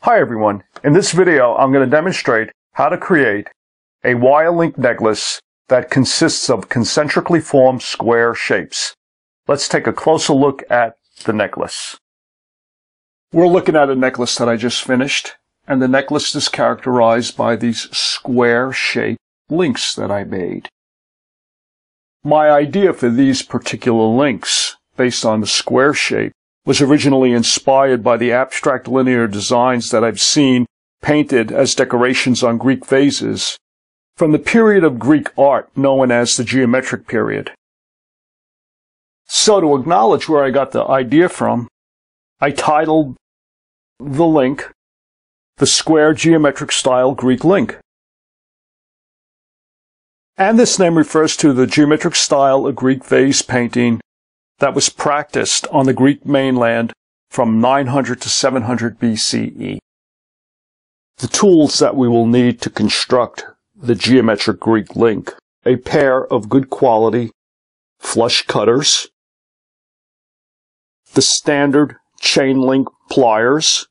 Hi everyone, in this video I'm going to demonstrate how to create a wire link necklace that consists of concentrically formed square shapes. Let's take a closer look at the necklace. We're looking at a necklace that I just finished, and the necklace is characterized by these square shaped links that I made. My idea for these particular links, based on the square shape, was originally inspired by the abstract linear designs that I've seen painted as decorations on Greek vases from the period of Greek art known as the geometric period. So to acknowledge where I got the idea from, I titled the link, "The Square Geometric Style Greek Link." And this name refers to the geometric style of Greek vase painting that was practiced on the Greek mainland from 900 to 700 BCE. The tools that we will need to construct the geometric Greek link: a pair of good quality flush cutters, the standard chain link pliers.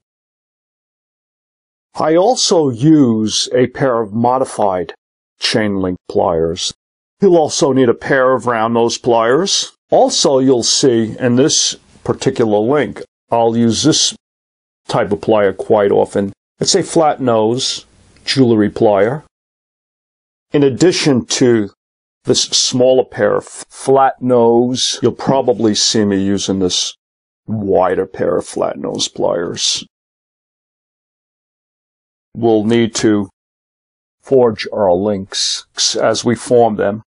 I also use a pair of modified chain link pliers. You'll also need a pair of round nose pliers. Also, you'll see in this particular link, I'll use this type of plier quite often. It's a flat nose jewelry plier. In addition to this smaller pair of flat nose, you'll probably see me using this wider pair of flat nose pliers. We'll need to forge our links as we form them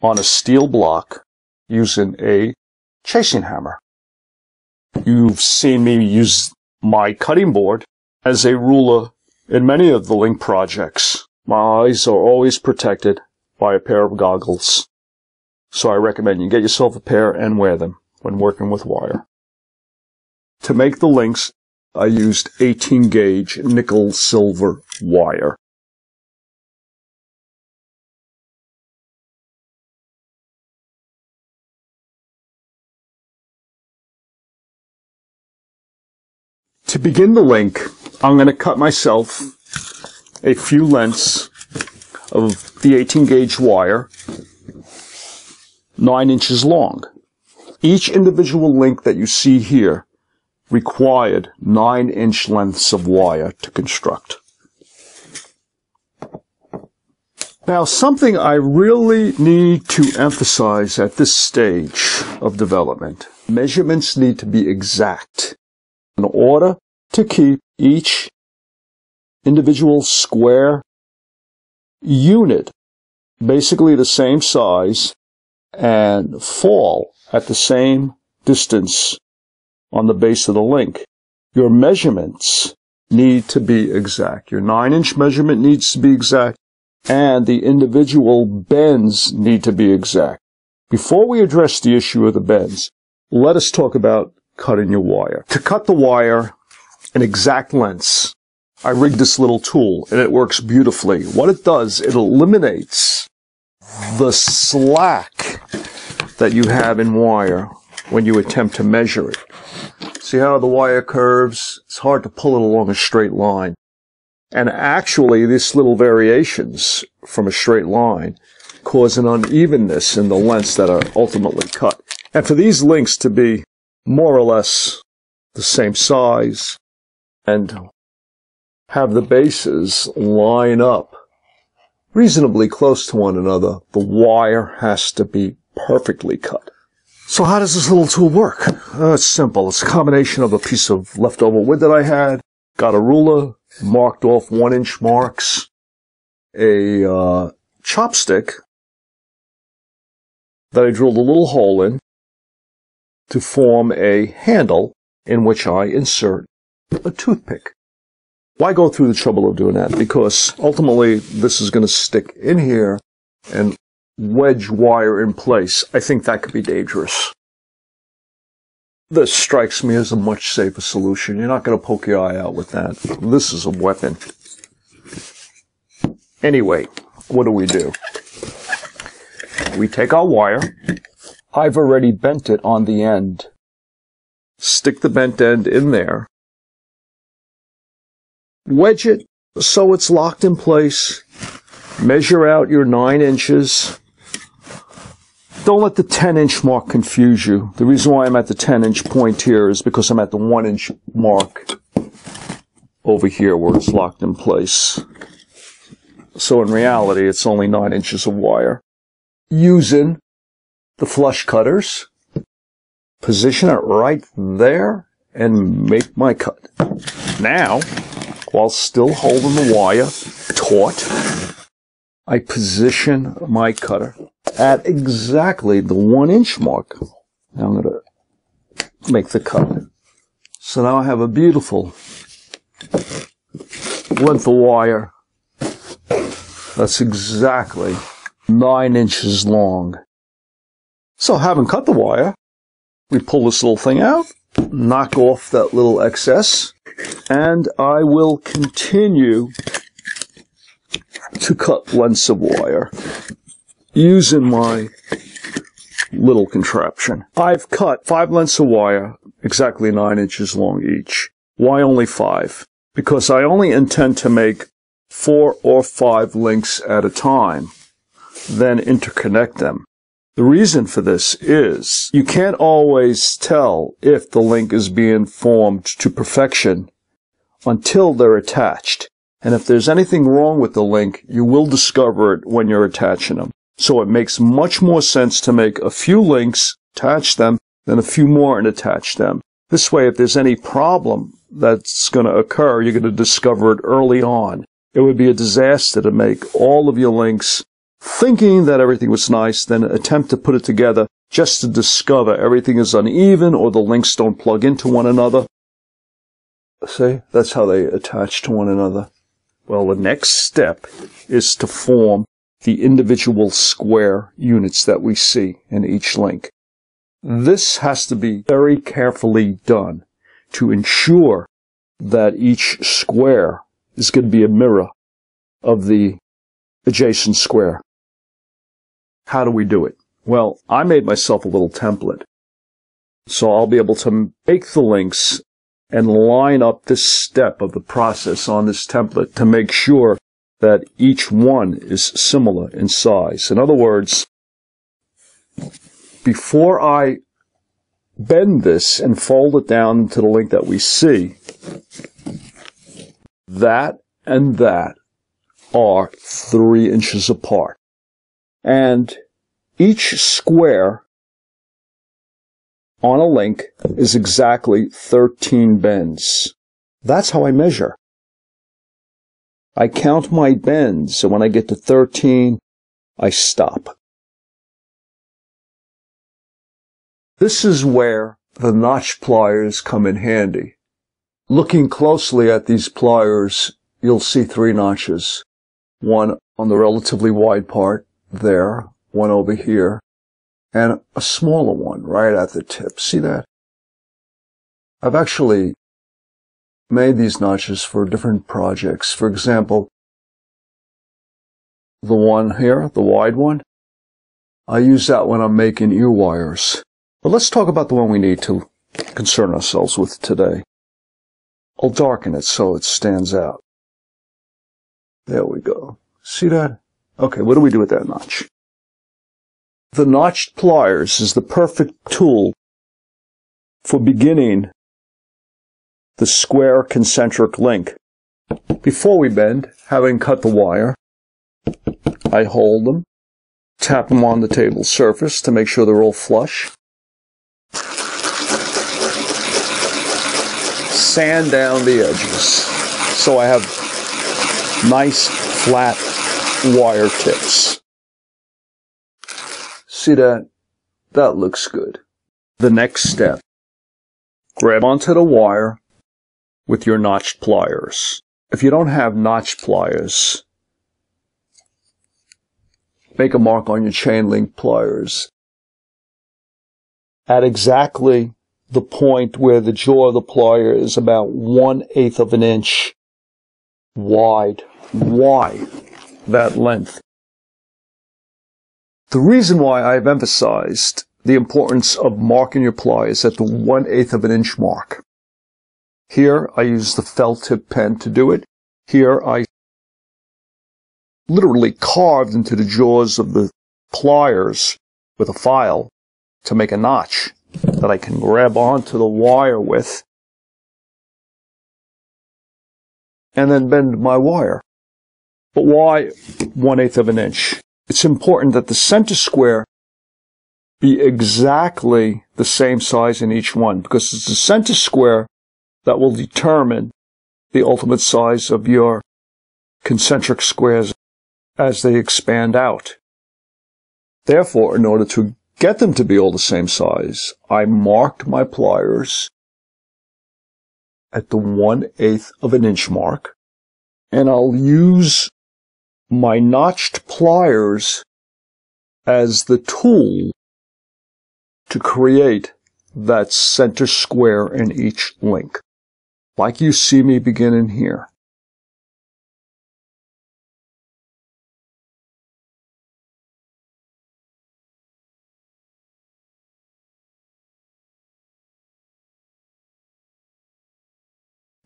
on a steel block using a chasing hammer. You've seen me use my cutting board as a ruler in many of the link projects. My eyes are always protected by a pair of goggles, so I recommend you get yourself a pair and wear them when working with wire. To make the links, I used 18 gauge nickel silver wire. To begin the link, I'm going to cut myself a few lengths of the 18 gauge wire, 9 inches long. Each individual link that you see here required 9-inch lengths of wire to construct. Now, something I really need to emphasize at this stage of development: measurements need to be exact in order to keep each individual square unit basically the same size and fall at the same distance on the base of the link. Your measurements need to be exact. Your 9-inch measurement needs to be exact, and the individual bends need to be exact. Before we address the issue of the bends, let us talk about cutting your wire. To cut the wire in exact lengths, I rigged this little tool, and it works beautifully. What it does, it eliminates the slack that you have in wire when you attempt to measure it. See how the wire curves? It's hard to pull it along a straight line. And actually, these little variations from a straight line cause an unevenness in the lengths that are ultimately cut. And for these links to be more or less the same size and have the bases line up reasonably close to one another, the wire has to be perfectly cut. So how does this little tool work? It's simple. It's a combination of a piece of leftover wood that I had, got a ruler, marked off 1-inch marks, a chopstick that I drilled a little hole in to form a handle in which I insert a toothpick. Why go through the trouble of doing that? Because ultimately this is going to stick in here and wedge wire in place. I think that could be dangerous. This strikes me as a much safer solution. You're not going to poke your eye out with that. This is a weapon. Anyway, what do? We take our wire. I've already bent it on the end. Stick the bent end in there wedge it so it's locked in place. Measure out your 9 inches. Don't let the 10-inch mark confuse you. The reason why I'm at the 10-inch point here is because I'm at the 1-inch mark over here where it's locked in place. So in reality, it's only 9 inches of wire. Using the flush cutters, position it right there and make my cut. Now, while still holding the wire taut, I position my cutter at exactly the 1-inch mark. Now I'm going to make the cut. So now I have a beautiful length of wire that's exactly 9 inches long. So having cut the wire, we pull this little thing out, knock off that little excess, and I will continue to cut lengths of wire using my little contraption. I've cut 5 lengths of wire, exactly 9 inches long each. Why only 5? Because I only intend to make 4 or 5 links at a time, then interconnect them. The reason for this is you can't always tell if the link is being formed to perfection until they're attached. And if there's anything wrong with the link, you will discover it when you're attaching them. So it makes much more sense to make a few links, attach them, then a few more and attach them. This way, if there's any problem that's going to occur, you're going to discover it early on. It would be a disaster to make all of your links thinking that everything was nice, then attempt to put it together just to discover everything is uneven or the links don't plug into one another. See, that's how they attach to one another. Well, the next step is to form the individual square units that we see in each link. This has to be very carefully done to ensure that each square is going to be a mirror of the adjacent square. How do we do it? Well, I made myself a little template. So I'll be able to make the links and line up this step of the process on this template to make sure that each one is similar in size. In other words, before I bend this and fold it down to the link that we see, that and that are 3 inches apart. And each square on a link is exactly 13 bends. That's how I measure. I count my bends, and when I get to 13, I stop. This is where the notch pliers come in handy. Looking closely at these pliers, you'll see 3 notches. One on the relatively wide part there, one over here, and a smaller one right at the tip. See that? I've actually made these notches for different projects. For example, the one here, the wide one, I use that when I'm making ear wires. But let's talk about the one we need to concern ourselves with today. I'll darken it so it stands out. There we go. See that? Okay, what do we do with that notch? The notched pliers is the perfect tool for beginning the square concentric link. Before we bend, having cut the wire, I hold them, tap them on the table surface to make sure they're all flush, sand down the edges so I have nice flat wire tips. See that? That looks good. The next step, grab onto the wire with your notched pliers. If you don't have notched pliers, make a mark on your chain link pliers at exactly the point where the jaw of the plier is about 1/8 of an inch wide. Why that length? The reason why I've emphasized the importance of marking your pliers at the 1/8 of an inch mark. Here, I use the felt tip pen to do it. Here I literally carved into the jaws of the pliers with a file to make a notch that I can grab onto the wire with and then bend my wire. But why 1/8 of an inch? It's important that the center square be exactly the same size in each one, because it's the center square that will determine the ultimate size of your concentric squares as they expand out. Therefore, in order to get them to be all the same size, I marked my pliers at the 1/8 of an inch mark, and I'll use my notched pliers as the tool to create that center square in each link, like you see me beginning here.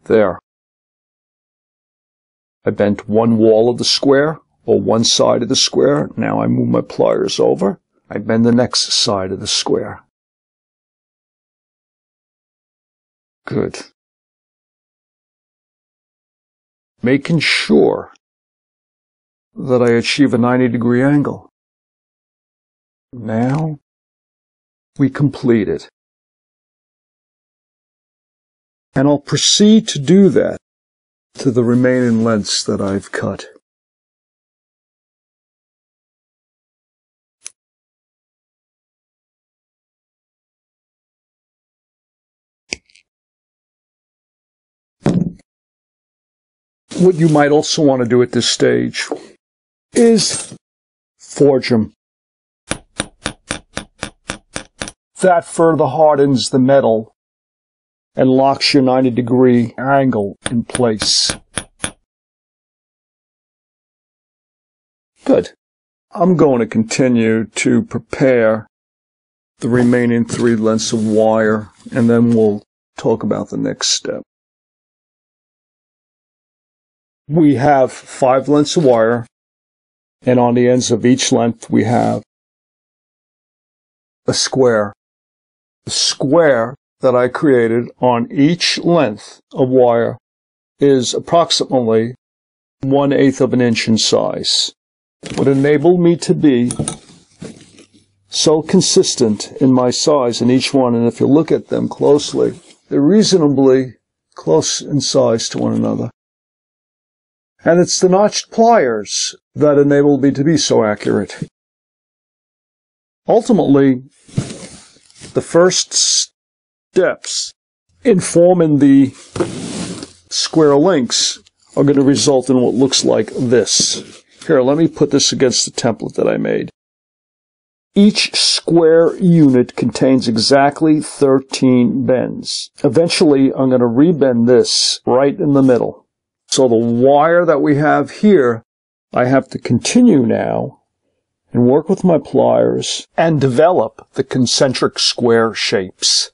There. I bent one wall of the square, or one side of the square. Now I move my pliers over. I bend the next side of the square. Good. Making sure that I achieve a 90-degree angle. Now we complete it. And I'll proceed to do that to the remaining lengths that I've cut. What you might also want to do at this stage is forge them. That further hardens the metal and locks your 90-degree angle in place. Good. I'm going to continue to prepare the remaining 3 lengths of wire, and then we'll talk about the next step. We have 5 lengths of wire, and on the ends of each length we have a square. The square that I created on each length of wire is approximately 1/8 of an inch in size. What enabled me to be so consistent in my size in each one, and if you look at them closely, they're reasonably close in size to one another. And it's the notched pliers that enabled me to be so accurate. Ultimately, the first steps in forming the square links are going to result in what looks like this. Here, let me put this against the template that I made. Each square unit contains exactly 13 bends. Eventually, I'm going to rebend this right in the middle. So the wire that we have here, I have to continue now and work with my pliers and develop the concentric square shapes.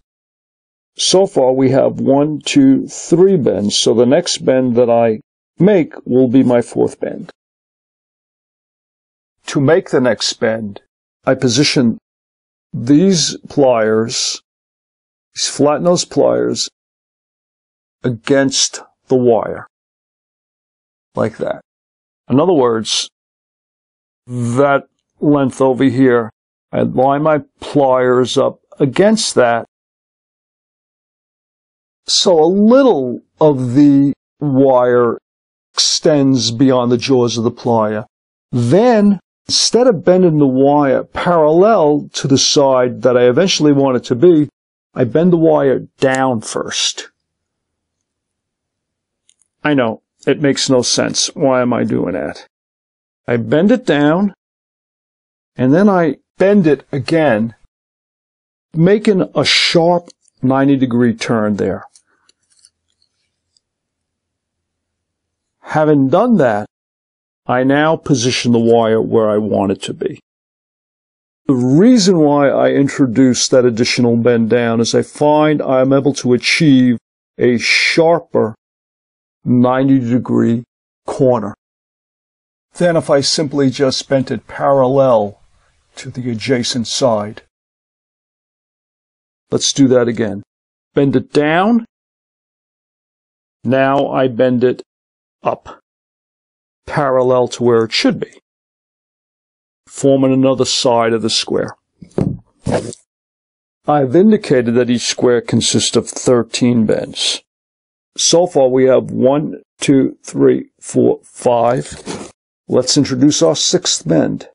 So far we have 1, 2, 3 bends, so the next bend that I make will be my 4th bend. To make the next bend, I position these pliers, these flat nose pliers, against the wire, like that. In other words, that length over here, I line my pliers up against that, so a little of the wire extends beyond the jaws of the plier. Then, instead of bending the wire parallel to the side that I eventually want it to be, I bend the wire down first. I know, it makes no sense. Why am I doing that? I bend it down, and then I bend it again, making a sharp 90-degree turn there. Having done that, I now position the wire where I want it to be. The reason why I introduced that additional bend down is I find I'm able to achieve a sharper 90-degree corner. Then if I simply just bent it parallel to the adjacent side. Let's do that again. Bend it down. Now I bend it up, parallel to where it should be, forming another side of the square. I've indicated that each square consists of 13 bends. So far we have 1, 2, 3, 4, 5. Let's introduce our 6th bend.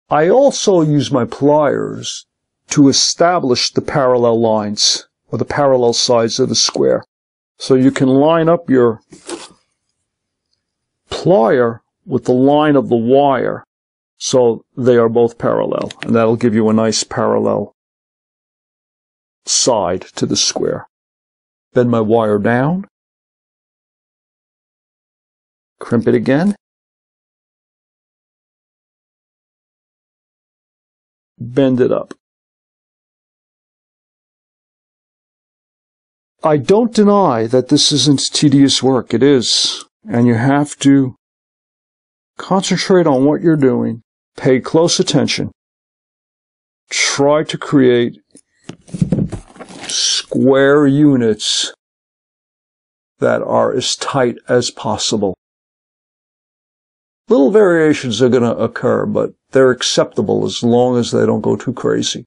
I also use my pliers to establish the parallel lines, or the parallel sides of the square. So you can line up your plier with the line of the wire, so they are both parallel, and that'll give you a nice parallel side to the square. Bend my wire down, crimp it again, bend it up. I don't deny that this isn't tedious work. It is. And you have to concentrate on what you're doing. Pay close attention. Try to create square units that are as tight as possible. Little variations are going to occur, but they're acceptable as long as they don't go too crazy.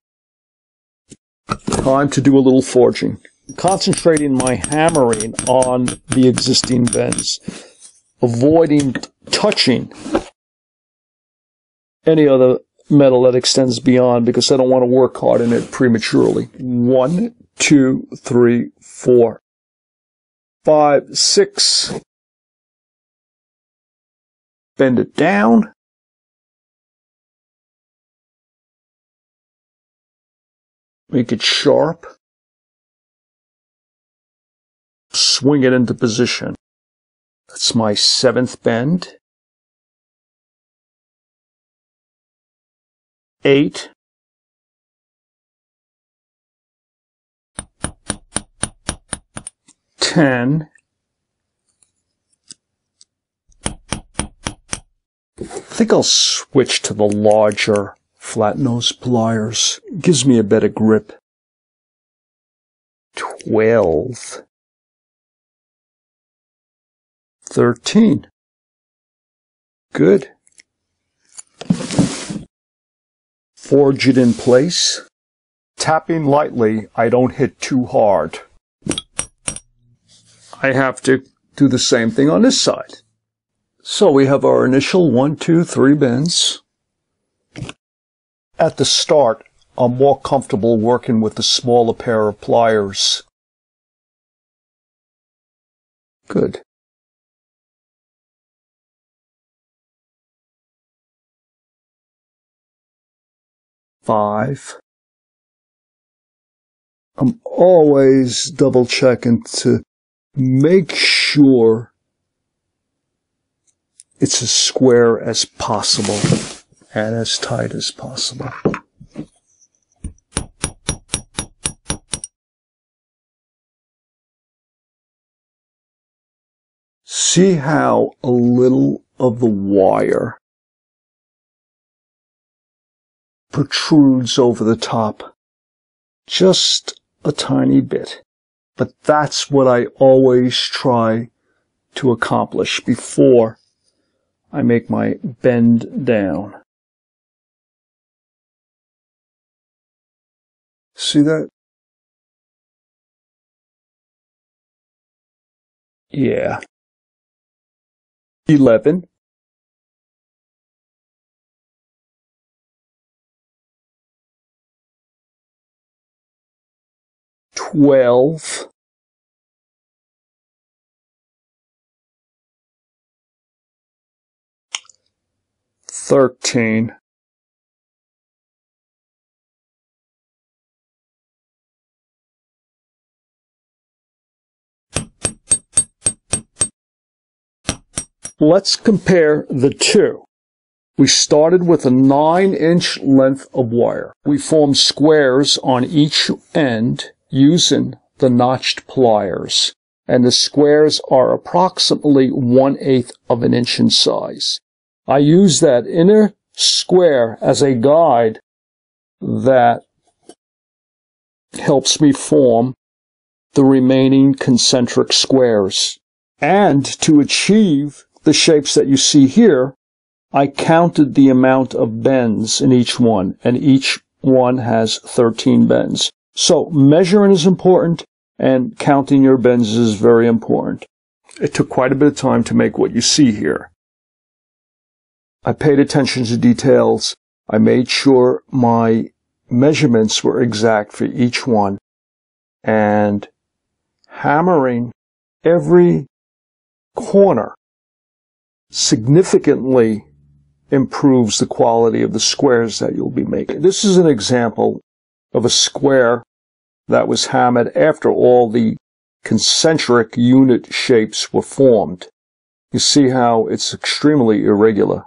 Time to do a little forging. Concentrating my hammering on the existing bends, avoiding touching any other metal that extends beyond, because I don't want to work hard in it prematurely. 1, 2, 3, 4, 5, 6. Bend it down. Make it sharp. Swing it into position. That's my 7th bend. 8. 10. I think I'll switch to the larger flat nose pliers. It gives me a better grip. 12. 13. Good. Forge it in place. Tapping lightly, I don't hit too hard. I have to do the same thing on this side. So we have our initial 1, 2, 3 bends. At the start, I'm more comfortable working with the smaller pair of pliers. Good. Five. I'm always double checking to make sure it's as square as possible and as tight as possible. See how a little of the wire protrudes over the top? Just a tiny bit. But that's what I always try to accomplish before I make my bend down. See that? Yeah. 11. 12. 13. 14. Let's compare the two. We started with a 9-inch length of wire. We formed squares on each end using the notched pliers. and the squares are approximately 1/8 of an inch in size. I use that inner square as a guide that helps me form the remaining concentric squares. And to achieve the shapes that you see here, I counted the amount of bends in each one, and each one has 13 bends. So measuring is important, and counting your bends is very important. It took quite a bit of time to make what you see here. I paid attention to details. I made sure my measurements were exact for each one, and hammering every corner significantly improves the quality of the squares that you'll be making. This is an example of a square that was hammered after all the concentric unit shapes were formed. You see how it's extremely irregular.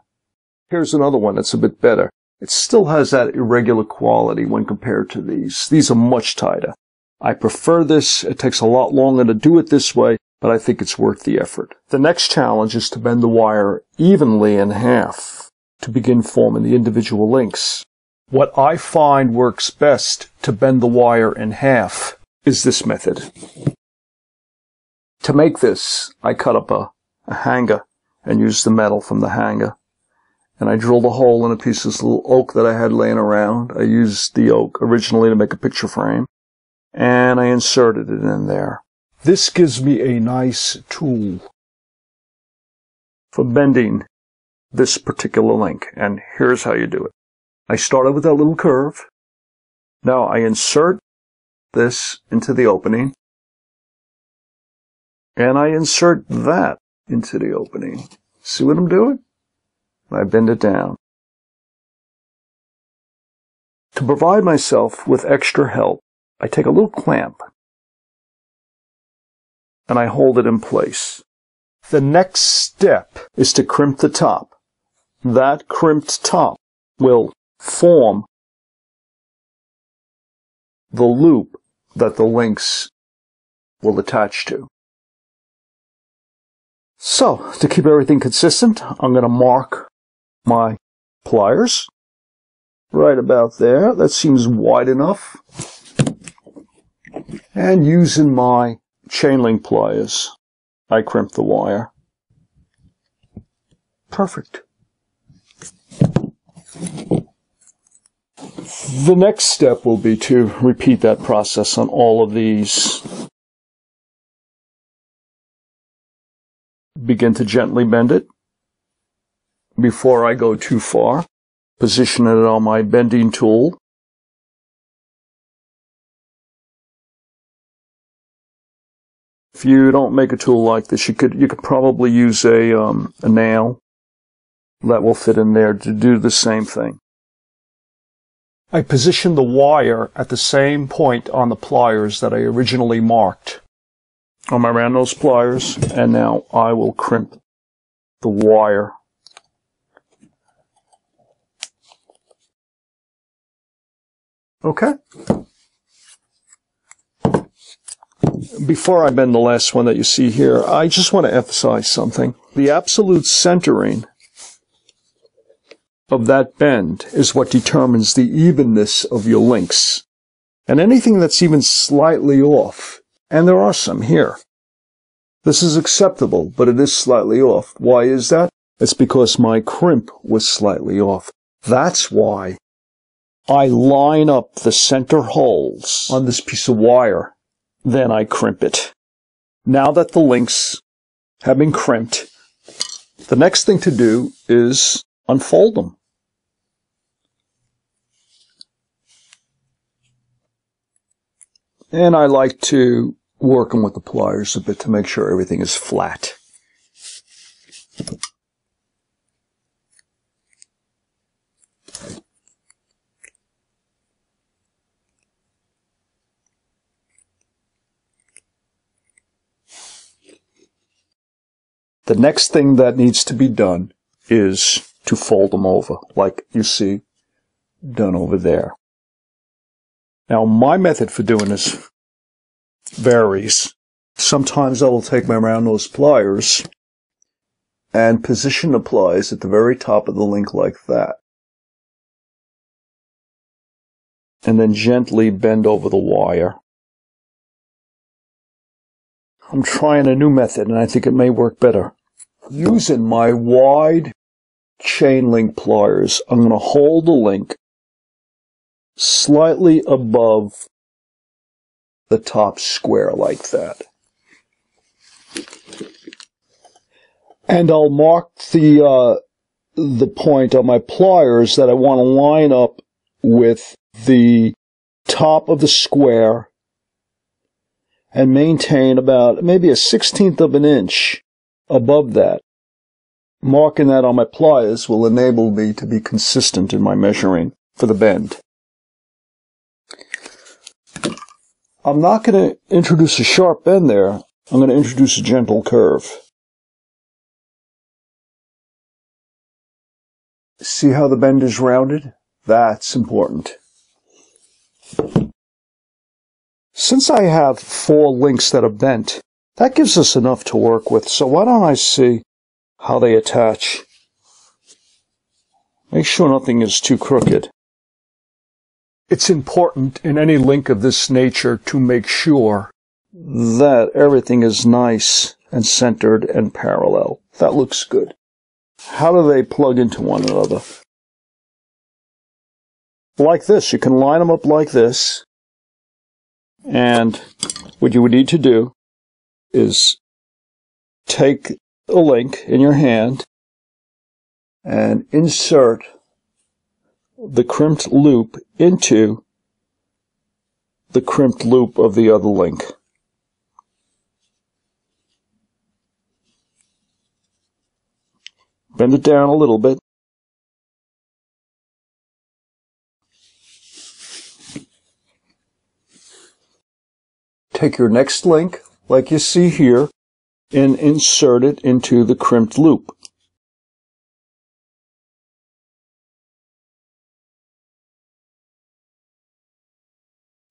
Here's another one that's a bit better. It still has that irregular quality when compared to these. These are much tighter. I prefer this. It takes a lot longer to do it this way, but I think it's worth the effort. The next challenge is to bend the wire evenly in half to begin forming the individual links. What I find works best to bend the wire in half is this method. To make this, I cut up a hanger and used the metal from the hanger. And I drilled a hole in a piece of this little oak that I had laying around. I used the oak originally to make a picture frame, and I inserted it in there. This gives me a nice tool for bending this particular link, and here's how you do it. I started with that little curve. Now I insert this into the opening, and I insert that into the opening. See what I'm doing? I bend it down. To provide myself with extra help, I take a little clamp and I hold it in place. The next step is to crimp the top. That crimped top will form the loop that the links will attach to. So, to keep everything consistent, I'm going to mark my pliers right about there. That seems wide enough. And using my chain link pliers, I crimp the wire. Perfect. The next step will be to repeat that process on all of these. Begin to gently bend it before I go too far. Position it on my bending tool. If you don't make a tool like this, you could probably use a nail that will fit in there to do the same thing. I position the wire at the same point on the pliers that I originally marked on my round nose pliers, and now I will crimp the wire. Okay. Before I bend the last one that you see here, I just want to emphasize something. The absolute centering of that bend is what determines the evenness of your links. And anything that's even slightly off, and there are some here, this is acceptable, but it is slightly off. Why is that? It's because my crimp was slightly off. That's why I line up the center holes on this piece of wire. Then I crimp it. Now that the links have been crimped, the next thing to do is unfold them. And I like to work them with the pliers a bit to make sure everything is flat. The next thing that needs to be done is to fold them over, like you see done over there. Now, my method for doing this varies. Sometimes I will take my round nose pliers and position the pliers at the very top of the link like that. And then gently bend over the wire. I'm trying a new method and I think it may work better. Using my wide chain link pliers, I'm going to hold the link slightly above the top square like that. And I'll mark the point on my pliers that I want to line up with the top of the square and maintain about maybe a 1/16 of an inch above that. Marking that on my pliers will enable me to be consistent in my measuring for the bend. I'm not going to introduce a sharp bend there. I'm going to introduce a gentle curve. See how the bend is rounded? That's important. Since I have 4 links that are bent, that gives us enough to work with. So why don't I see how they attach? Make sure nothing is too crooked. It's important in any link of this nature to make sure that everything is nice and centered and parallel. That looks good. How do they plug into one another? Like this. You can line them up like this. And what you would need to do is take a link in your hand and insert the crimped loop into the crimped loop of the other link. Bend it down a little bit. Take your next link, like you see here, and insert it into the crimped loop.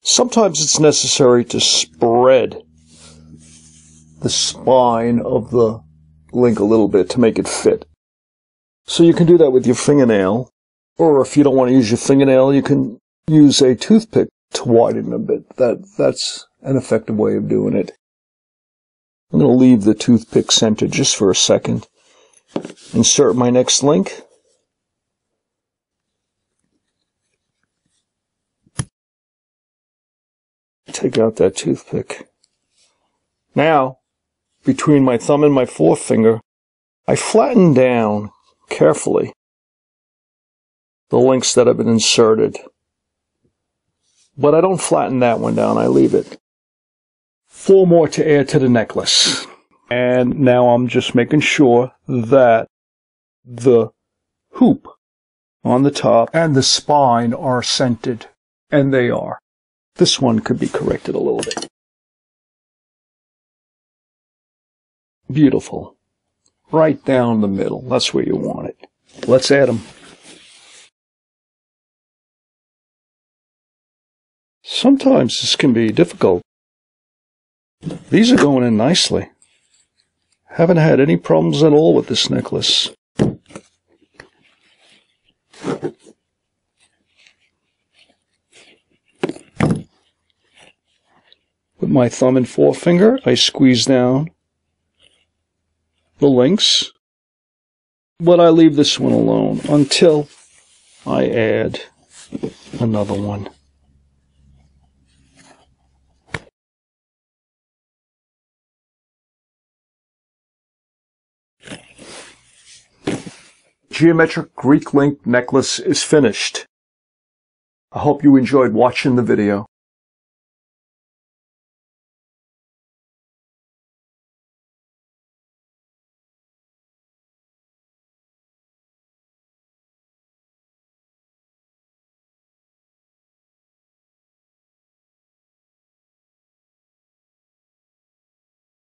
Sometimes it's necessary to spread the spine of the link a little bit to make it fit. So you can do that with your fingernail, or if you don't want to use your fingernail, you can use a toothpick to widen a bit. That's an effective way of doing it. I'm going to leave the toothpick centered just for a second. Insert my next link. Take out that toothpick. Now, between my thumb and my forefinger, I flatten down carefully the links that have been inserted. But I don't flatten that one down, I leave it. 4 more to add to the necklace. And now I'm just making sure that the hoop on the top and the spine are centered. And they are. This one could be corrected a little bit. Beautiful. Right down the middle. That's where you want it. Let's add them. Sometimes this can be difficult. These are going in nicely. Haven't had any problems at all with this necklace. With my thumb and forefinger, I squeeze down the links, but I leave this one alone until I add another one. Geometric Greek link necklace is finished. I hope you enjoyed watching the video.